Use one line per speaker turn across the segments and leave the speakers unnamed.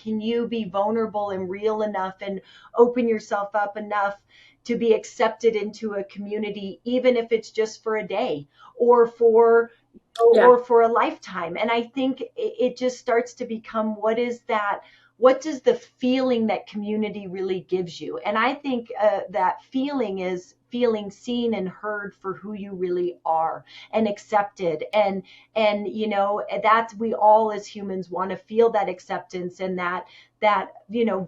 can you be vulnerable and real enough and open yourself up enough to be accepted into a community, even if it's just for a day or for
Yeah.
or for a lifetime. And I think it just starts to become, what is that? What does the feeling that community really gives you? And I think that feeling is feeling seen and heard for who you really are, and accepted. And that we all as humans want to feel that acceptance and that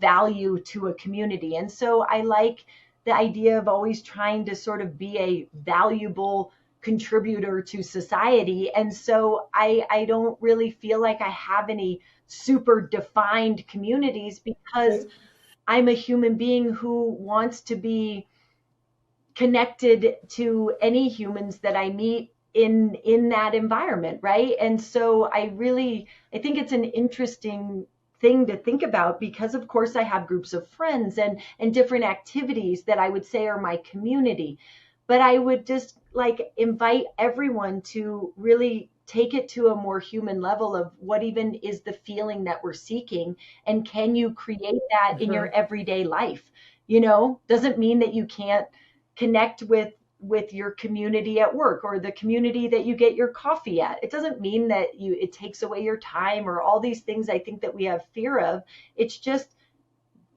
value to a community. And so I like the idea of always trying to sort of be a valuable contributor to society. And so I don't really feel like I have any super defined communities, because I'm a human being who wants to be connected to any humans that I meet in that environment, right? And so I think it's an interesting thing to think about, because of course I have groups of friends and different activities that I would say are my community. But I would just like invite everyone to really take it to a more human level of what even is the feeling that we're seeking, and can you create that in your everyday life? Doesn't mean that you can't connect with your community at work or the community that you get your coffee at. It doesn't mean that it takes away your time or all these things I think that we have fear of. It's just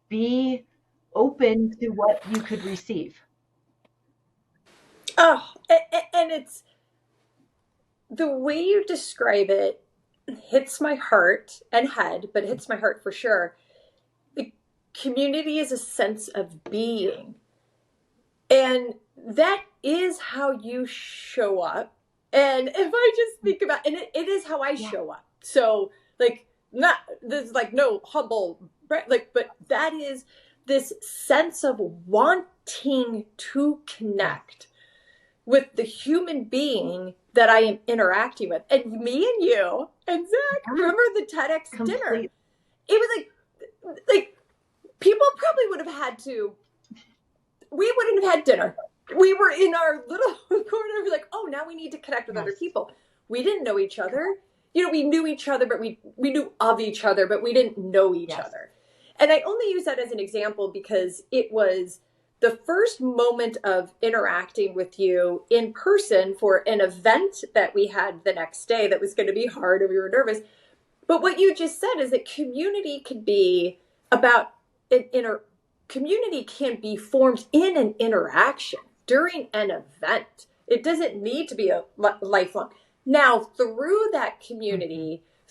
be open to what you could receive.
Oh, and it's the way you describe it hits my heart and head, but hits my heart for sure. The community is a sense of being. And that is how you show up. And if I just think about, and it is how I show up. So like, not, there's like no humble, like, but that is this sense of wanting to connect with the human being that I am interacting with. And me and you and Zach, remember the TEDx dinner? It was like people probably would have had to, we wouldn't have had dinner. We were in our little corner, we're like, oh, now we need to connect with other people. We didn't know each other. We knew each other, but we knew of each other, but we didn't know each other. And I only use that as an example because it was the first moment of interacting with you in person for an event that we had the next day that was going to be hard and we were nervous. But what you just said is that community could be about community can be formed in an interaction during an event. It doesn't need to be a lifelong. Now, through that community,